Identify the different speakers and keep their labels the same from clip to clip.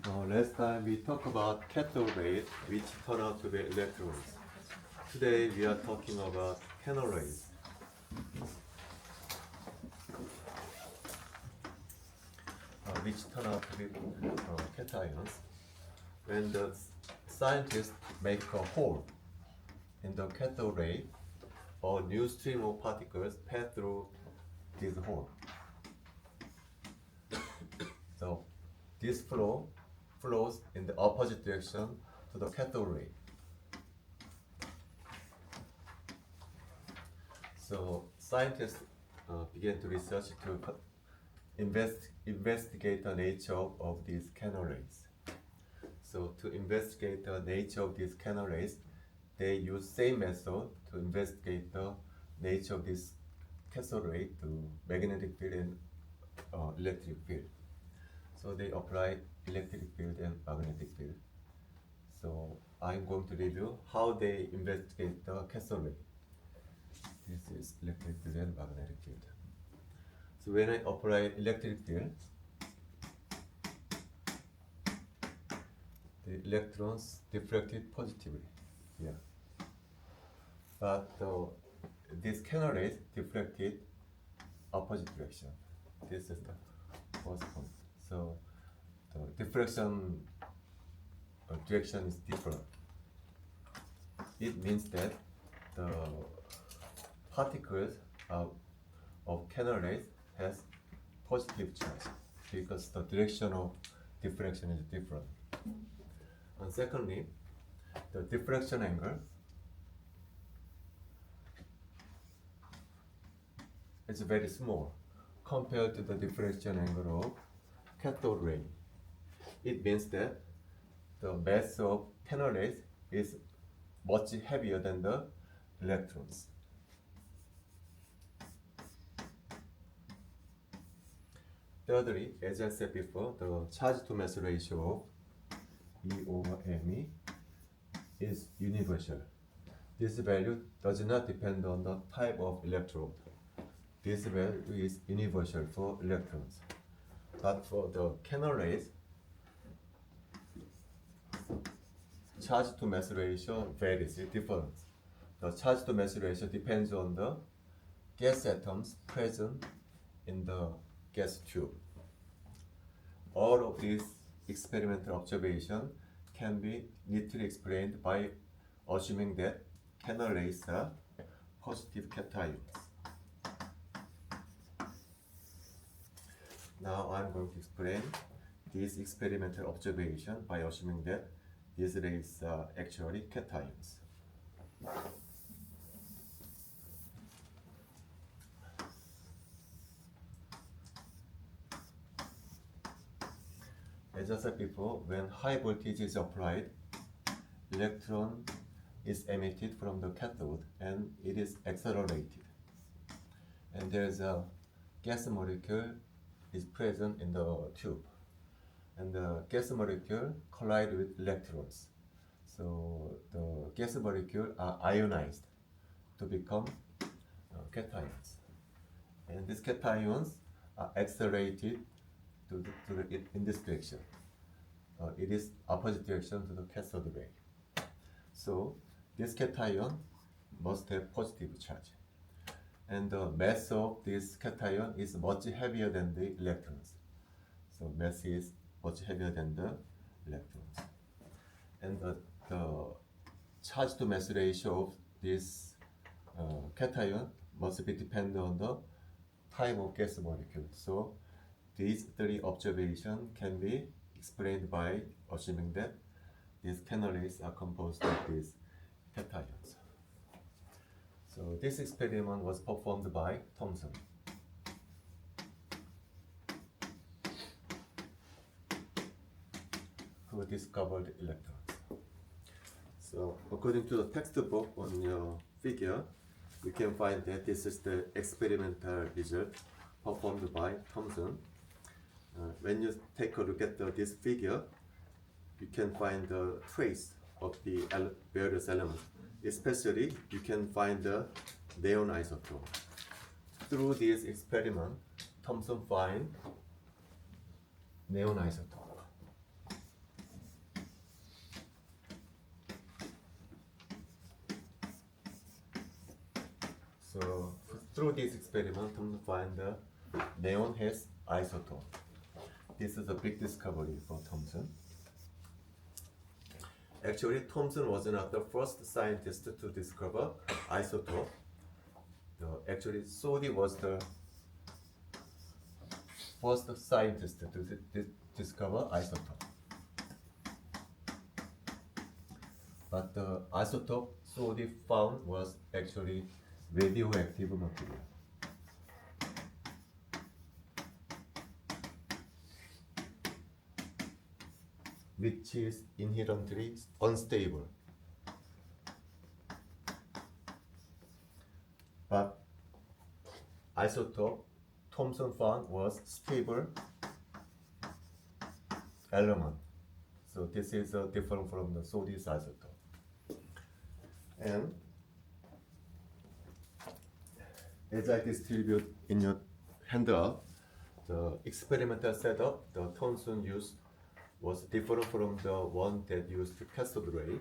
Speaker 1: Last time we talked about cathode rays, which turn out to be electrons. Today we are talking about canal rays. Which turn out to be cations. When the scientists make a hole in the cathode ray, a new stream of particles pass through this hole. So this flows in the opposite direction to the cathode ray. So scientists began to research to investigate the nature of these canal rays. So to investigate the nature of these canal rays, they use same method to investigate the nature of this cathode ray to magnetic field and electric field. So they apply electric field and magnetic field. So I'm going to review how they investigate the cathode ray. This is electric field and magnetic field. So when I apply electric field, the electrons diffracted positively here. But these canal rays diffracted opposite direction. This is the first point. So the diffraction direction is different. It means that the particles of canal rays has positive charge because the direction of diffraction is different. And secondly, the diffraction angle is very small compared to the diffraction angle of cathode ray. It means that the mass of canal rays is much heavier than the electrons. Thirdly, as I said before, the charge to mass ratio of E over mE is universal. This value does not depend on the type of electrode. This value is universal for electrons. But for the canal rays, charge to mass ratio varies, different. The charge to mass ratio depends on the gas atoms present in the gas tube. All of these experimental observations can be neatly explained by assuming that canal rays are positive cations. Now I'm going to explain this experimental observation by assuming that these rays are actually cations. As I said before, when high voltage is applied, electron is emitted from the cathode and it is accelerated. And there is a gas molecule is present in the tube. And the gas molecule collide with electrons. So the gas molecule are ionized to become cations. And these cations are accelerated in this direction. It is opposite direction to the cathode ray. So this cation must have positive charge. And the mass of this cation is much heavier than the electrons. So mass is much heavier than the electrons. And the charge to mass ratio of this cation must be dependent on the type of gas molecule. So these three observations can be explained by assuming that these canal rays are composed of these cations. So this experiment was performed by Thomson. Who discovered electrons. So according to the textbook on your figure, you can find that this is the experimental result performed by Thomson. When you take a look at this figure, you can find the trace of the various elements. Especially, you can find the neon isotope. Through this experiment, Thomson find neon isotope. So through this experiment, Thomson find the neon has isotope. This is a big discovery for Thomson. Actually, Thomson was not the first scientist to discover isotope. Actually, Soddy was the first scientist to discover isotope. But the isotope Soddy found was actually radioactive material. Which is inherently unstable. But isotope Thomson found was stable element. So this is different from the Soddy's isotope. And as I distribute in your handout, the experimental setup the Thomson used was different from the one that used cathode ray.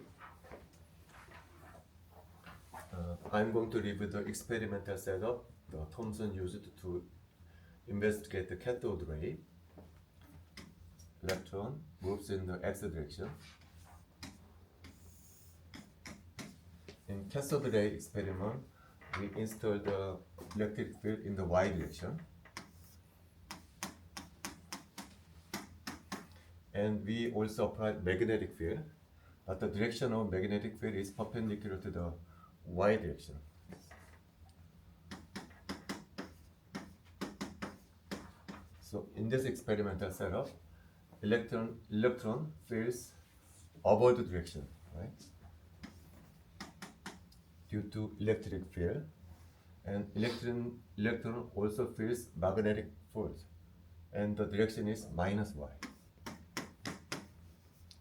Speaker 1: I'm going to review the experimental setup the Thomson used to investigate the cathode ray. Electron moves in the x direction. In cathode ray experiment, we install the electric field in the y direction. And we also applied magnetic field, but the direction of magnetic field is perpendicular to the y direction. So in this experimental setup, electron feels above the direction, right? Due to electric field, and electron also feels magnetic force, and the direction is minus y.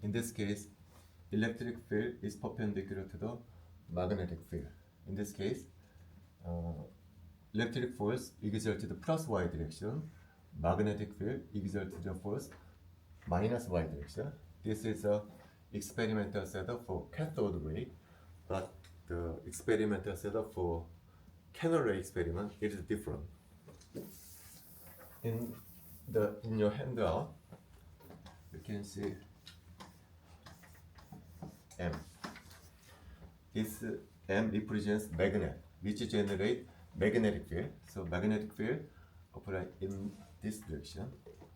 Speaker 1: In this case, electric field is perpendicular to the magnetic field. In this case, electric force exerted to the plus y direction, magnetic field exerted to the force minus y direction. This is a experimental setup for cathode ray, but the experimental setup for cannon ray experiment is different. In your handout, you can see M. This M represents magnet, which generate magnetic field. So magnetic field apply in this direction,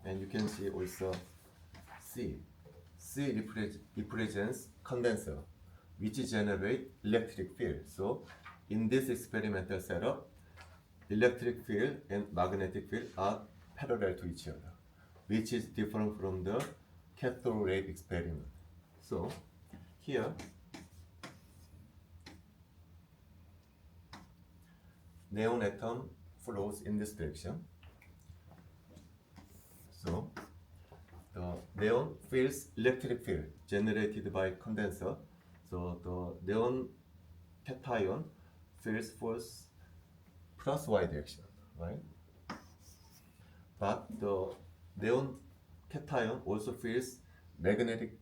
Speaker 1: and you can see also C. C represents condenser, which generate electric field. So in this experimental setup, electric field and magnetic field are parallel to each other, which is different from the cathode ray experiment. So here, neon atom flows in this direction. So the neon feels electric field generated by condenser. So the neon cation feels force plus y direction, right? But the neon cation also feels magnetic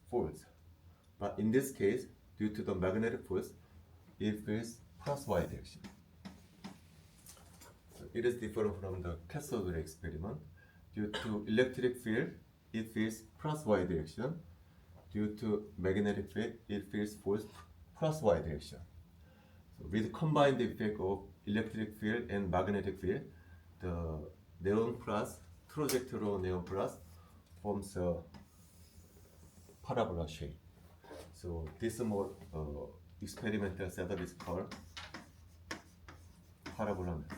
Speaker 1: force. But in this case, due to the magnetic force, it feels plus y direction. So it is different from the cathode ray experiment. Due to electric field, it feels plus y direction. Due to magnetic field, it feels force plus y direction. So with combined effect of electric field and magnetic field, the neon plus trajectory neon plus forms a parabola shape. So this more experimental setup is called parabola method.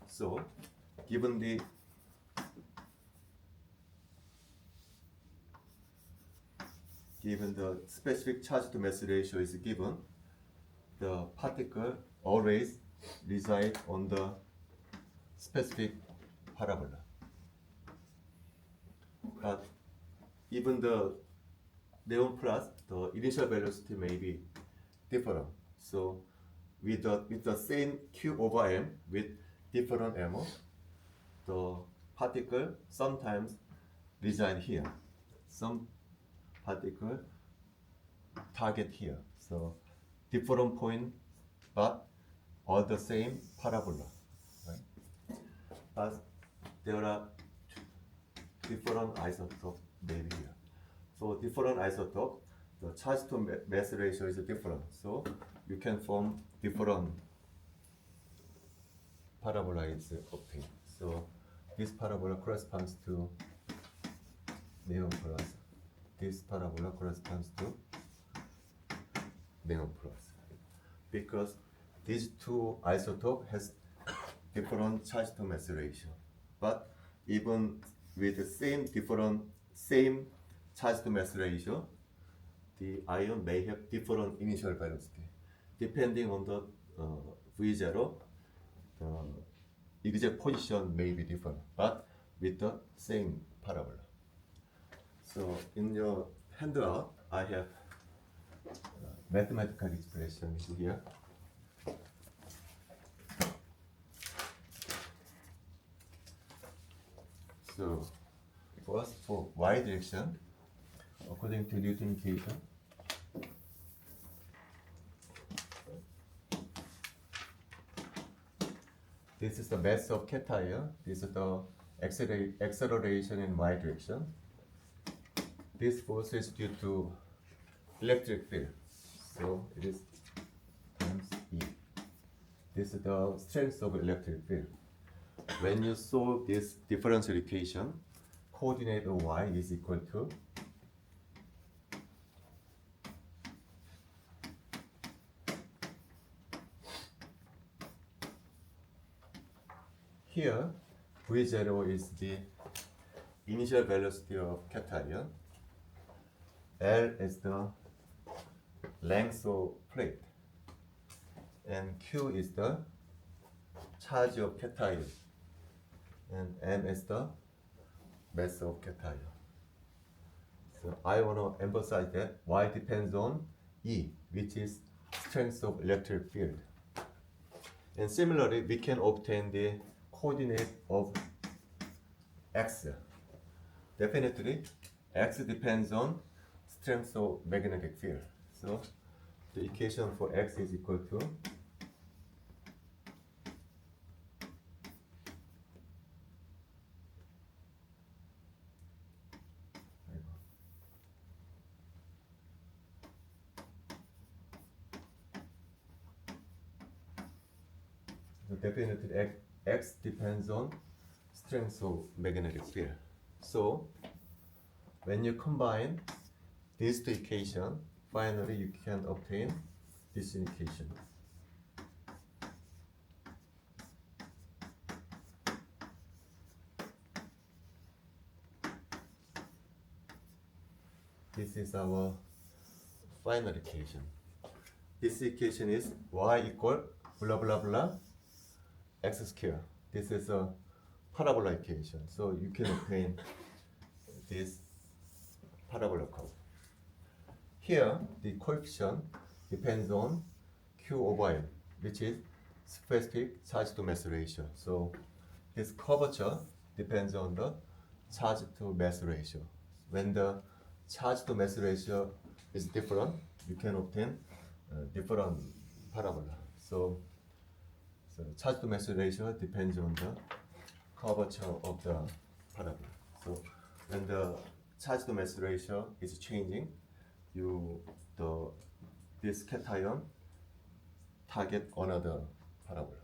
Speaker 1: So given the specific charge to mass ratio is given, the particle always reside on the specific parabola. But even the neon plus, the initial velocity may be different. So with the same Q over M with different M, the particle sometimes reside here. Some particle target here. So different point, but all the same parabola. Right? But there are different isotopes maybe here. So different isotope, the charge to mass ratio is different. So you can form different parabola is obtained. So this parabola corresponds to neon plus. This parabola corresponds to neon plus. Because these two isotopes has different charge to mass ratio. But even with the same charge to mass ratio, the ion may have different initial velocity. Depending on the V0, the exact position may be different, but with the same parabola. So in your handout, I have mathematical expression here. So first, for y direction, according to Newton equation, this is the mass of cation. This is the acceleration in y direction. This force is due to electric field, so it is times E. This is the strength of electric field. When you solve this differential equation, coordinate of y is equal to here V0 is the initial velocity of cation, L is the length of plate, and Q is the charge of cation, and M is the mass of cation. So I want to emphasize that Y depends on E, which is strength of electric field. And similarly, we can obtain the coordinate of X. Definitely, X depends on strength of magnetic field. So the equation for X is equal to definitely X depends on strength of magnetic field. So when you combine these two equations, finally you can obtain this equation. This is our final equation. This equation is y equal blah blah blah x square. This is a parabola equation, so you can obtain this parabola curve. Here, the coefficient depends on Q over M, which is specific charge to mass ratio. So this curvature depends on the charge to mass ratio. When the charge to mass ratio is different, you can obtain different parabola. So charge to mass ratio depends on the curvature of the parabola. So when the charge to mass ratio is changing, this cation target another parabola.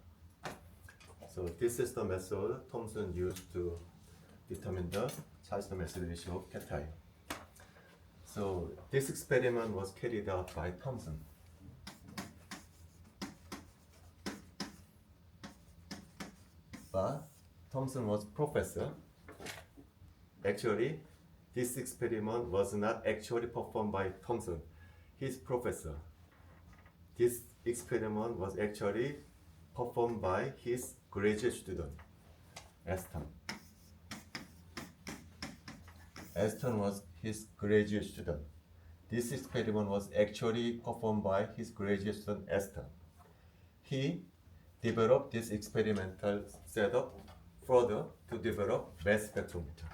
Speaker 1: So this is the method Thomson used to determine the charge to mass ratio of cation. So this experiment was carried out by Thomson. But Thomson was professor. Actually, this experiment was not actually performed by Thomson. He's professor. This experiment was actually performed by his graduate student, Aston. Aston was his graduate student. This experiment was actually performed by his graduate student, Aston. He developed this experimental setup further to develop mass spectrometer.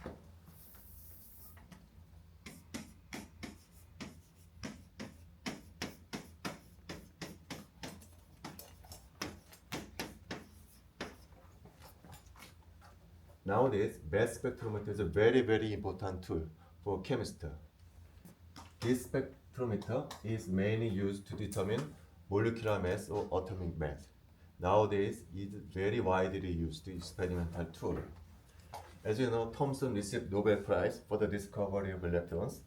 Speaker 1: nowadays mass spectrometer is a very important tool for chemists. This spectrometer is mainly used to determine molecular mass or atomic mass. Nowadays, it is very widely used experimental tool. As you know, Thomson received Nobel Prize for the discovery of electrons.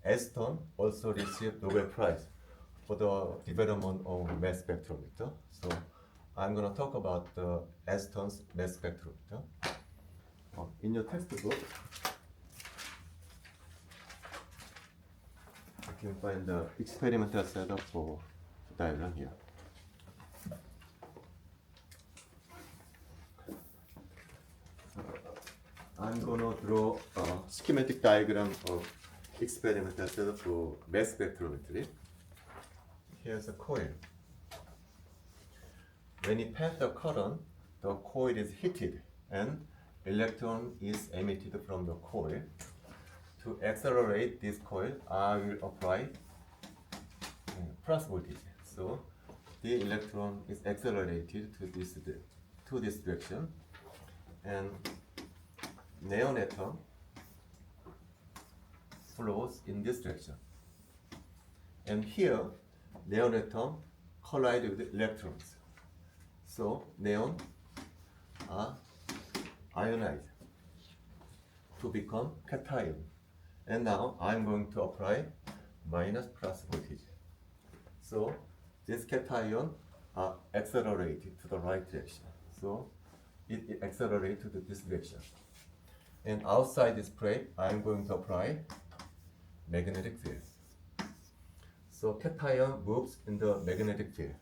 Speaker 1: Aston also received Nobel Prize for the development of mass spectrometer. So I'm going to talk about the Aston's mass spectrometer. In your textbook, you can find the experimental setup for the diagram here. I'm gonna draw a schematic diagram of experimental setup for mass spectrometry. Here's a coil. When you pass the current, the coil is heated and electron is emitted from the coil. To accelerate this coil, I will apply plus voltage. So the electron is accelerated to this direction, and neon atom flows in this direction. And here, neon atom collide with electrons. So neon are ionized to become cation. And now I'm going to apply minus plus voltage. So this cation are accelerated to the right direction. So it accelerates to this direction. And outside this plate, I'm going to apply magnetic field. So cation moves in the magnetic field.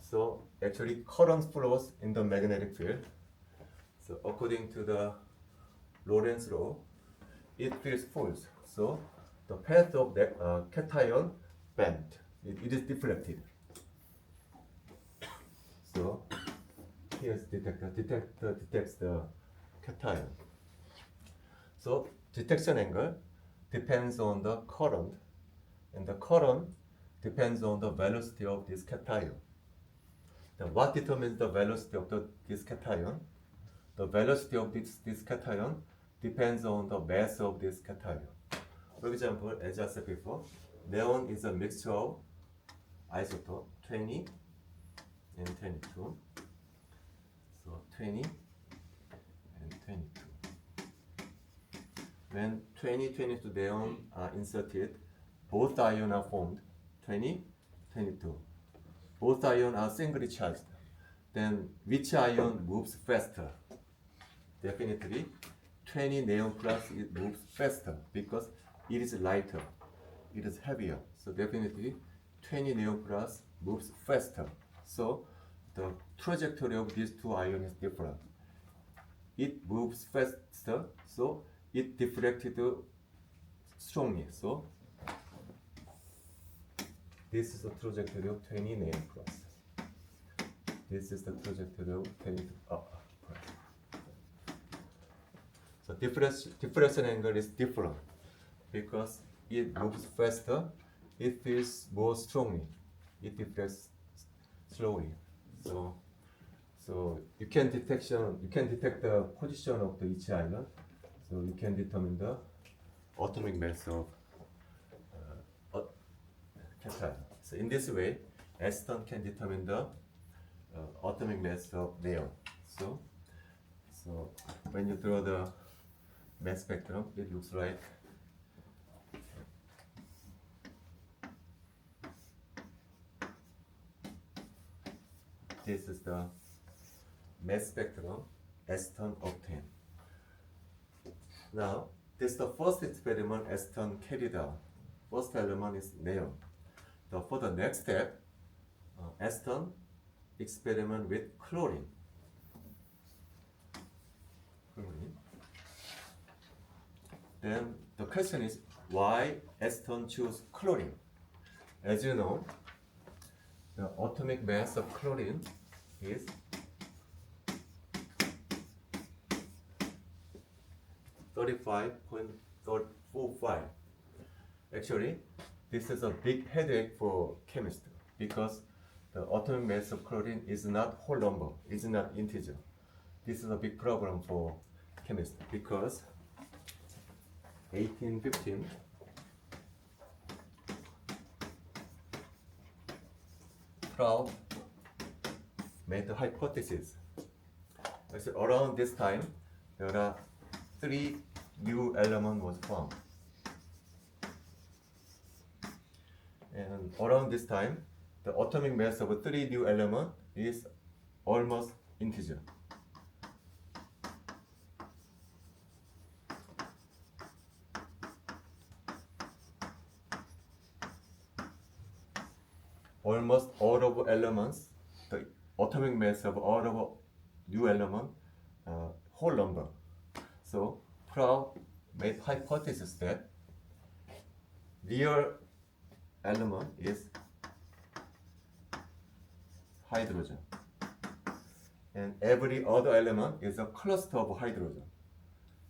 Speaker 1: So actually current flows in the magnetic field. So according to the Lorentz law, it feels false. So the path of the cation bent. It is deflected. So here's detector. Detector detects the cation. So detection angle depends on the current, and the current depends on the velocity of this cation. Now, what determines the velocity of this cation? The velocity of this cation depends on the mass of this cation. For example, as I said before, neon is a mixture of isotope 20 and 22. So 20 and 22. When 20-22 neon are inserted, both ions are formed, 20, 22. Both ions are singly charged. Then which ion moves faster? Definitely 20 neon plus it moves faster because it is lighter, it is heavier. So definitely 20 neon plus moves faster. So the trajectory of these two ions is different. It moves faster, so it deflected strongly. So this is the trajectory of 20 neon plus. This is the trajectory of 20 plus. So diffraction angle is different because it moves faster, it feels more strongly, it deflects slowly. So you can detect the position of each ion. So you can determine the atomic mass of cation. So in this way, Aston can determine the atomic mass of neon. So when you draw the mass spectrum, it looks like this is the mass spectrum Aston obtained. Now, this is the first experiment Aston carried out. First element is neon. For the next step, Aston experiment with chlorine. Then the question is why Aston choose chlorine? As you know, the atomic mass of chlorine is 35.45. Actually, this is a big headache for chemists because the atomic mass of chlorine is not whole number, is not integer. This is a big problem for chemist because 1815 Prout made the hypothesis. So around this time, there are 3 new elements was found. And around this time, the atomic mass of 3 new elements is almost integer. Almost all of elements, the atomic mass of all of new element, whole number. So Prout made hypothesis that real element is hydrogen, and every other element is a cluster of hydrogen.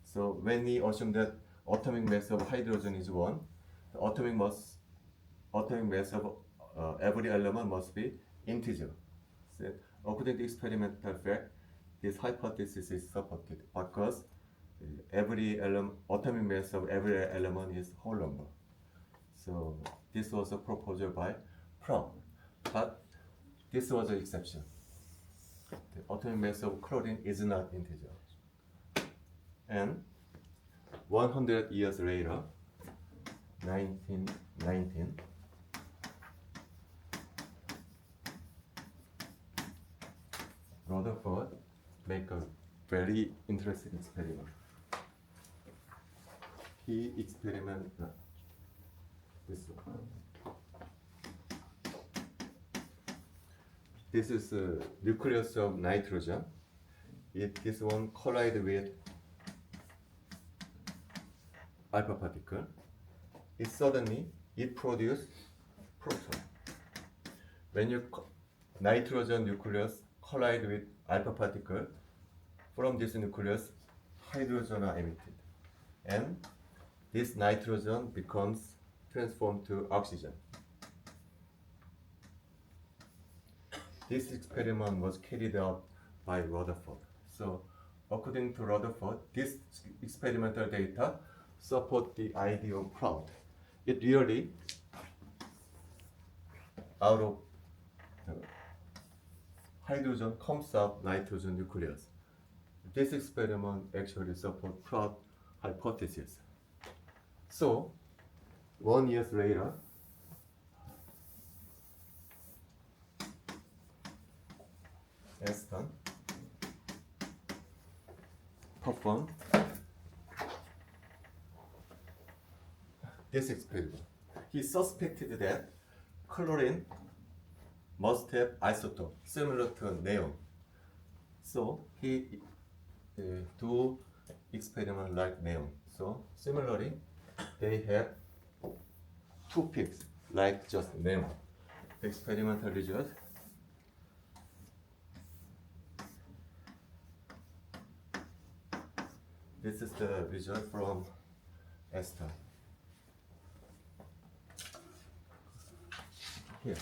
Speaker 1: So when we assume that atomic mass of hydrogen is 1, the atomic mass of every element must be integer. So according to experimental fact, this hypothesis is supported because every atomic mass of every element is whole number. So this was a proposal by Prout, but this was an exception. The atomic mass of chlorine is not integer. And 100 years later, 1919, Rutherford make a very interesting experiment. He experimented this one. This is a nucleus of nitrogen. If this one collide with alpha particle, it produces proton. When your nitrogen nucleus collide with alpha particle, from this nucleus, hydrogen are emitted, and this nitrogen becomes transformed to oxygen. This experiment was carried out by Rutherford. So, according to Rutherford, this experimental data support the idea of Prout. It really, out of hydrogen comes out nitrogen nucleus. This experiment actually supports Prout hypothesis. So, 1 year later, Aston performed this experiment. He suspected that chlorine must have isotope similar to neon. So he do experiment like neon. So similarly, they have 2 peaks like just neon. The experimental result. This is the result from Aston. Here.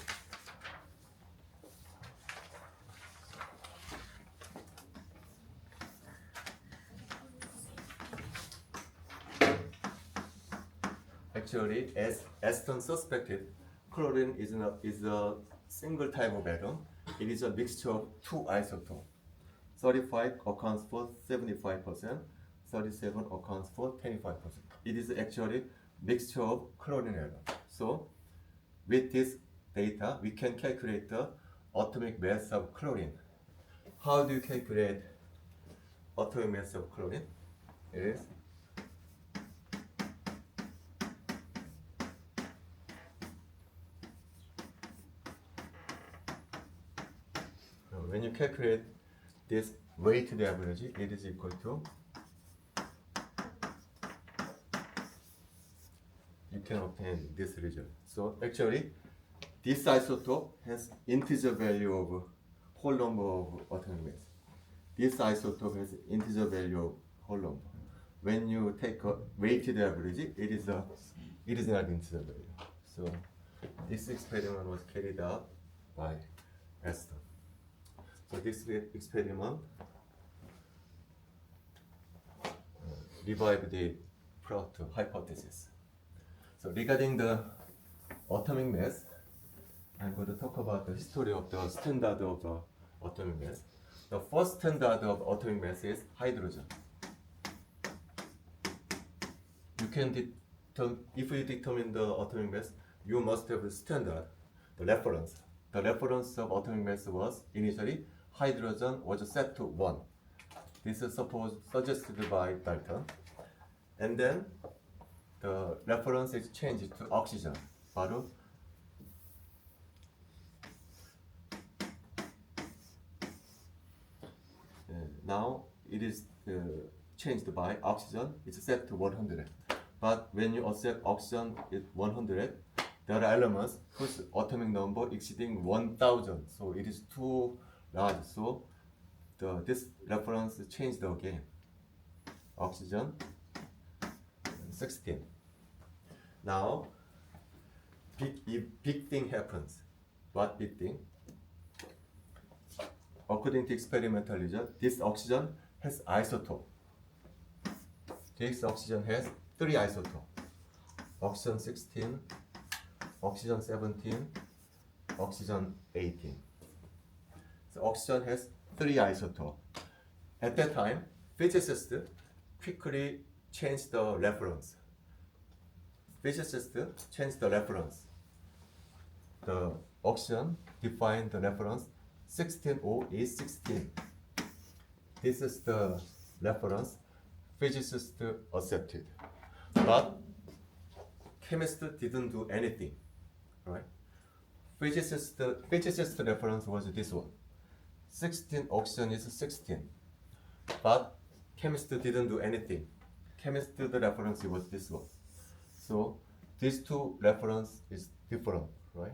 Speaker 1: Actually, as Aston suspected, chlorine is a single type of atom. It is a mixture of 2 isotopes. 35 accounts for 75%, 37 accounts for 25%. It is actually mixture of chlorine atom. So, with this data, we can calculate the atomic mass of chlorine. How do you calculate atomic mass of chlorine? It is when you calculate this weighted average, it is equal to, you can obtain this result. So actually, this isotope has integer value of whole number of atomic mass. This isotope has integer value of whole number. When you take a weighted average, it is not integer value. So this experiment was carried out by Aston. So this experiment revive the Prout hypothesis. So regarding the atomic mass, I'm going to talk about the history of the standard of the atomic mass. The first standard of atomic mass is hydrogen. You can if you determine the atomic mass, you must have a standard, the reference. The reference of atomic mass was initially hydrogen was set to 1. This is suggested by Dalton. And then the reference is changed to oxygen. 바로 now it is changed by oxygen. It's set to 100. But when you accept oxygen at 100, there are elements whose atomic number exceeding 1000. So it is too large. So this reference changed again. Oxygen 16. Now big thing happens. What big thing? According to experimental result, this oxygen has isotope. This oxygen has 3 isotopes. Oxygen 16, oxygen 17, oxygen 18. So oxygen has 3 isotopes. At that time, physicists quickly changed the reference. Physicists changed the reference. The oxygen defined the reference 16O is 16. This is the reference physicists accepted. But chemists didn't do anything, right? Physicist reference was this one. 16 oxygen is 16. But chemists didn't do anything. Chemist reference was this one. So these two reference is different, right?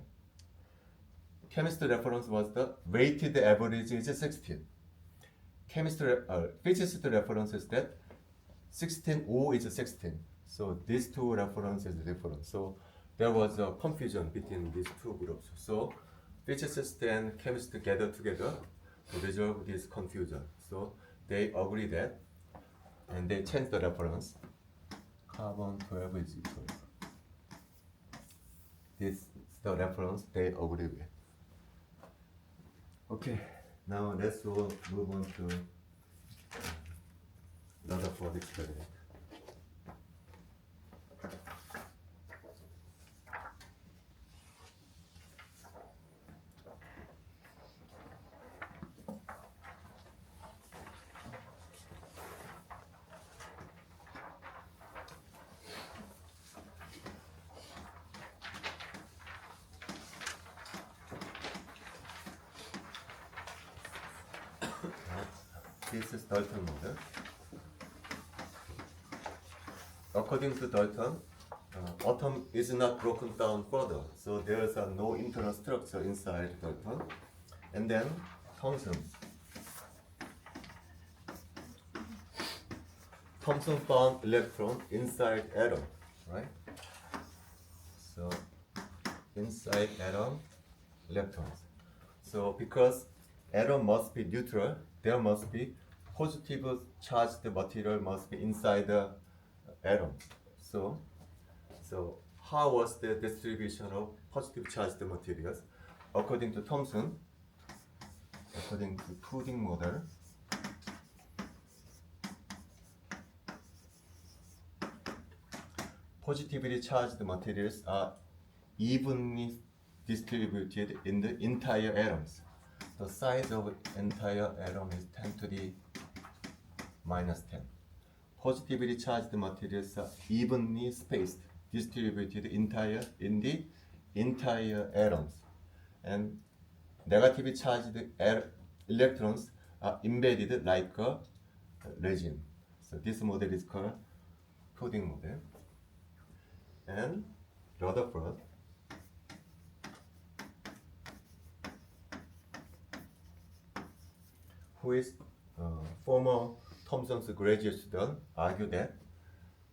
Speaker 1: Chemist reference was the weighted average is 16. Physicist reference is that 16O is 16. So these two references are different. So there was a confusion between these two groups. So physicists and chemists gathered together to resolve this confusion. So they agree that, and they changed the reference. Carbon 12 is equal. This is the reference they agree with. Okay, now let's move on to Rutherford experiment. This is Dalton model. According to Dalton, atom is not broken down further, so there is no internal structure inside Dalton. And then Thomson found electron inside atom, right? So inside atom, electrons. So because atom must be neutral, there must be positive charged material must be inside the atom. So how was the distribution of positive charged materials? According to Thomson, according to Pudding model, positively charged materials are evenly distributed in the entire atoms. The size of entire atom is 10 to the minus 10. Positively charged materials are evenly spaced, distributed in the entire atoms. And negatively charged electrons are embedded like a resin. So this model is called Pudding model. And Rutherford who is former Thomson's graduate student, argue that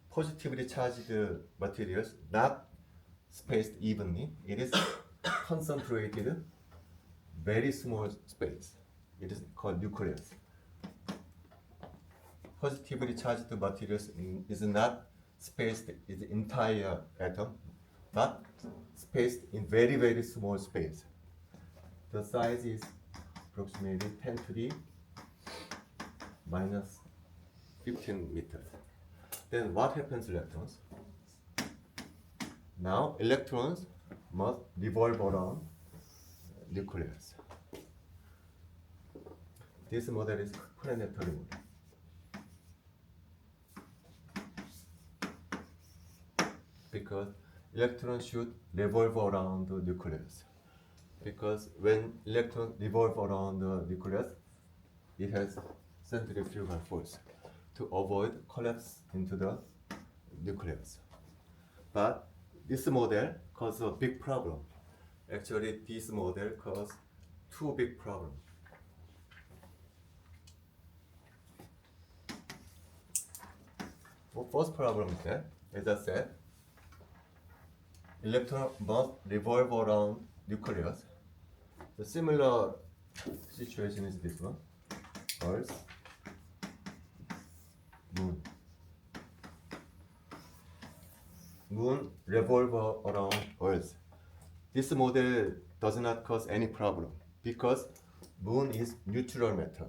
Speaker 1: positively charged materials not spaced evenly. It is concentrated very small space. It is called nucleus. positively charged materials is not spaced in the entire atom, but spaced in very, very small space. The size is approximately 10 to the minus 15 meters. Then what happens to electrons? Now electrons must revolve around nucleus. This model is planetary model. Because electrons should revolve around the nucleus. Because when electrons revolve around the nucleus, it has centrifugal force to avoid collapse into the nucleus. But this model causes a big problem. Actually, this model causes two big problems. First problem is that, as I said, electron must revolve around nucleus. The similar situation is this one: Earth, Moon. Moon revolve around Earth. This model does not cause any problem because Moon is neutral matter,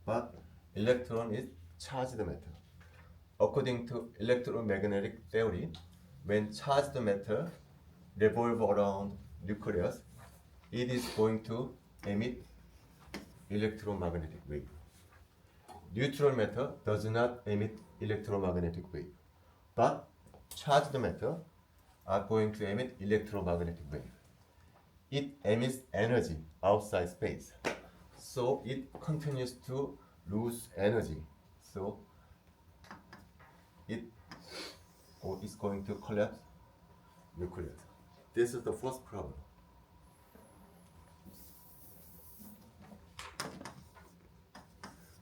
Speaker 1: but electron is charged matter. According to electromagnetic theory, when charged matter revolve around nucleus, it is going to emit electromagnetic wave. Neutral matter does not emit electromagnetic wave, but charged matter are going to emit electromagnetic wave. It emits energy outside space, so it continues to lose energy. So it is going to collapse nucleus. This is the first problem.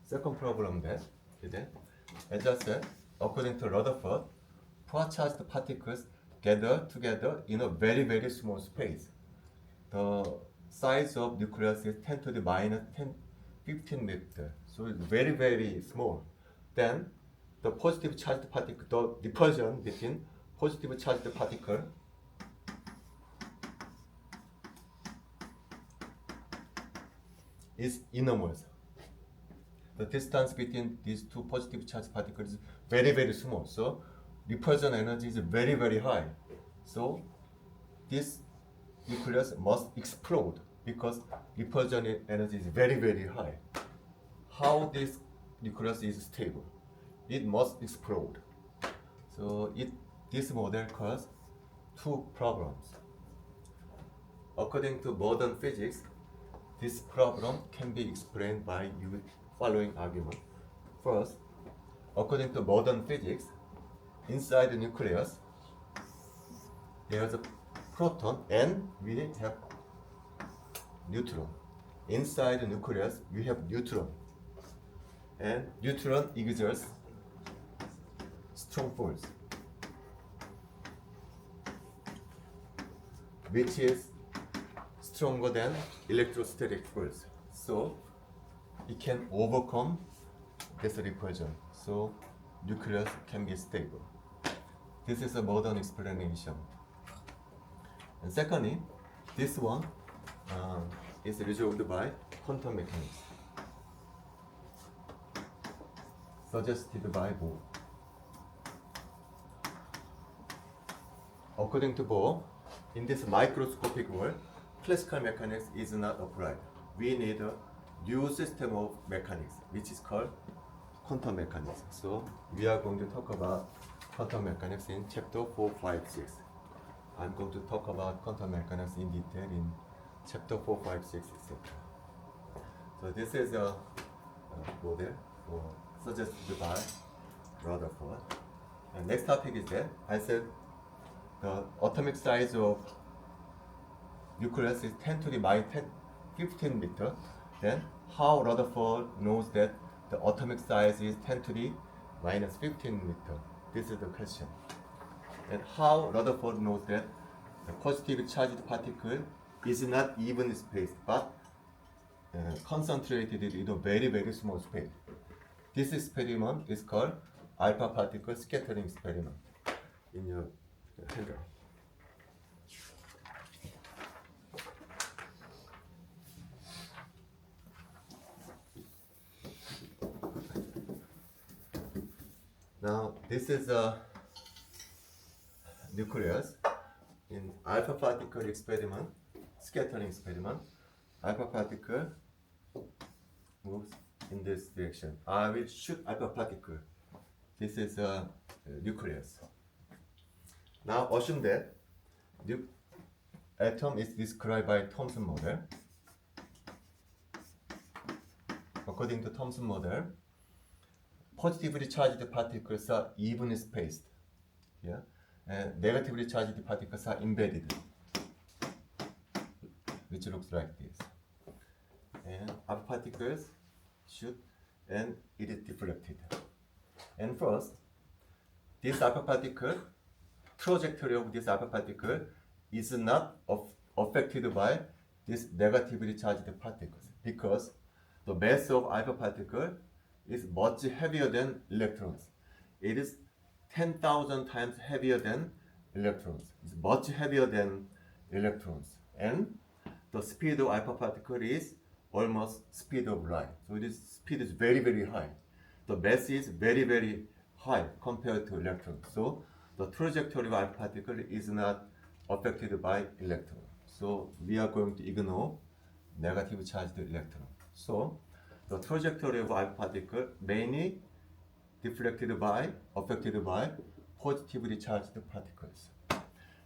Speaker 1: Second problem then is that, as I said, according to Rutherford, poor charged particles gather together in a very, very small space. The size of nucleus is 10 to the minus 15 meter, so it's very, very small. Then the positive charged particle, the repulsion between positive charged particle is enormous. The distance between these two positive charged particles is very, very small. So repulsion energy is very, very high. So this nucleus must explode because repulsion energy is very, very high. How this nucleus is stable? It must explode. So this model causes two problems. According to modern physics, this problem can be explained by following argument. First, according to modern physics, inside the nucleus, there is a proton and we have neutron. Inside the nucleus, we have neutron. And neutron exerts strong force, which is stronger than electrostatic force. So it can overcome this repulsion. So nucleus can be stable. This is a modern explanation. And secondly, this one is resolved by quantum mechanics, suggested by Bohr. According to Bohr, in this microscopic world, classical mechanics is not applied. We need a new system of mechanics, which is called quantum mechanics. So we are going to talk about quantum mechanics in chapter 4, 5, 6. I'm going to talk about quantum mechanics in detail in chapter 4, 5, 6, etc. So this is a model suggested by Rutherford. And next topic is that I said the atomic size of nucleus is 10 to the minus 15 meter. Then how Rutherford knows that the atomic size is 10 to the minus 15 meter? This is the question. And how Rutherford knows that the positive charged particle is not evenly spaced, but concentrated in a very, very small space. This experiment is called alpha particle scattering experiment in your handout. Now this is a nucleus in alpha particle experiment, scattering experiment. Alpha particle moves in this direction. I will shoot alpha particle. This is a nucleus. Now assume that the atom is described by Thomson model. According to Thomson model, positively charged particles are evenly spaced. Yeah? And negatively charged particles are embedded, which looks like this. And alpha particles shoot and it is deflected. And first, this alpha particle, trajectory of this alpha particle is not affected by this negatively charged particles because the mass of alpha particle is much heavier than electrons. It is 10,000 times heavier than electrons. It's much heavier than electrons. And the speed of alpha particle is almost speed of light. So this speed is very, very high. The mass is very, very high compared to electrons. So the trajectory of alpha particle is not affected by electron. So we are going to ignore negative charged electron. So the trajectory of alpha particle mainly affected by positively charged particles.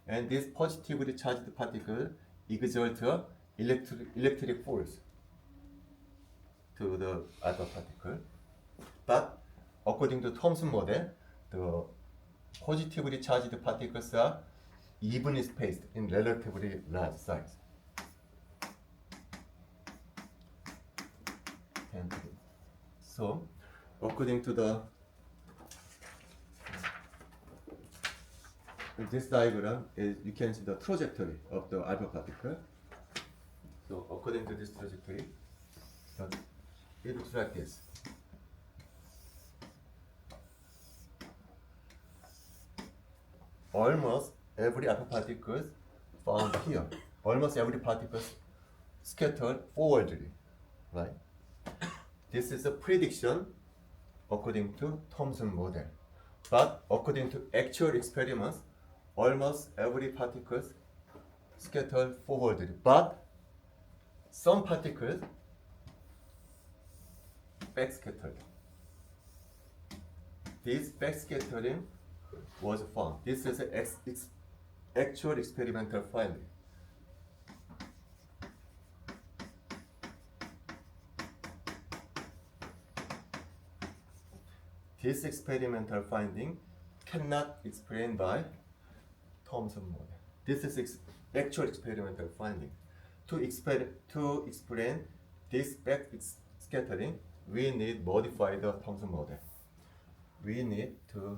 Speaker 1: And this positively charged particle exert electric force to the alpha particle. But according to Thomson model, the positively charged particles are evenly spaced in relatively large size. And so, according to this diagram, you can see the trajectory of the alpha particle. So, according to this trajectory, it looks like this. Almost every alpha particle found here, almost every particle scattered forwardly, right? This is a prediction according to Thomson model. But according to actual experiments, almost every particle scattered forwardly. But some particles backscattered. This backscattering was found. This is an actual experimental finding. This experimental finding cannot explain by Thomson model. This is actual experimental finding. To explain this backscattering, we need modify the Thomson model. We need to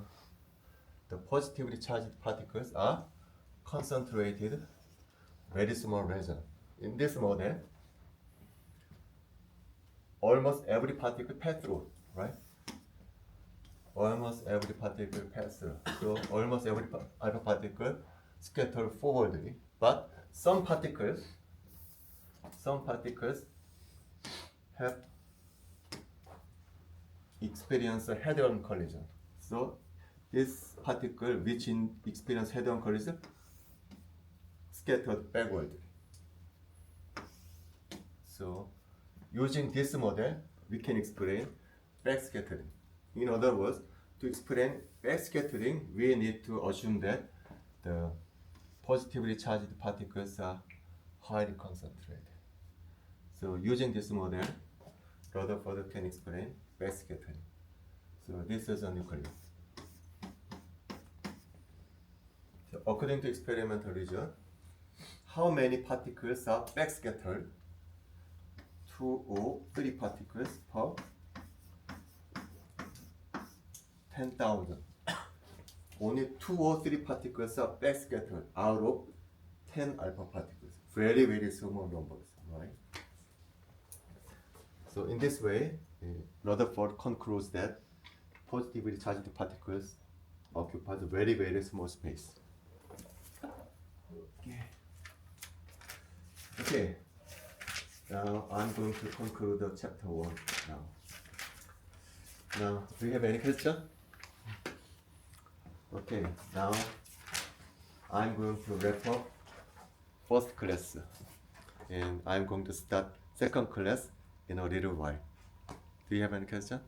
Speaker 1: the positively charged particles are concentrated very small region. In this model, almost every particle pass through, right? Almost every particle pass through. So almost every alpha particle scatter forwardly, but some particles have experienced a head-on collision. So this particle which experience head-on collision scattered backwardly. So using this model, we can explain backscattering. In other words, to explain backscattering, we need to assume that the positively charged particles are highly concentrated. So using this model, Rutherford can explain backscattering. So this is a nucleus. So according to experimental result, how many particles are backscattered? 2 or 3 particles per 10,000. Only 2 or 3 particles are backscattered out of 10 alpha particles. Very, very small numbers, right? So in this way, Rutherford concludes that positively charged particles occupy a very, very small space. Okay. Now I'm going to conclude the chapter 1 now. Now, do you have any question? Okay, now I'm going to wrap up first class and I'm going to start second class in a little while. Do you have any question?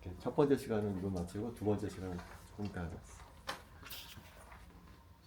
Speaker 1: Okay, 첫 번째 시간은 이거 마치고 두 번째 시간은 조금 이따 하자.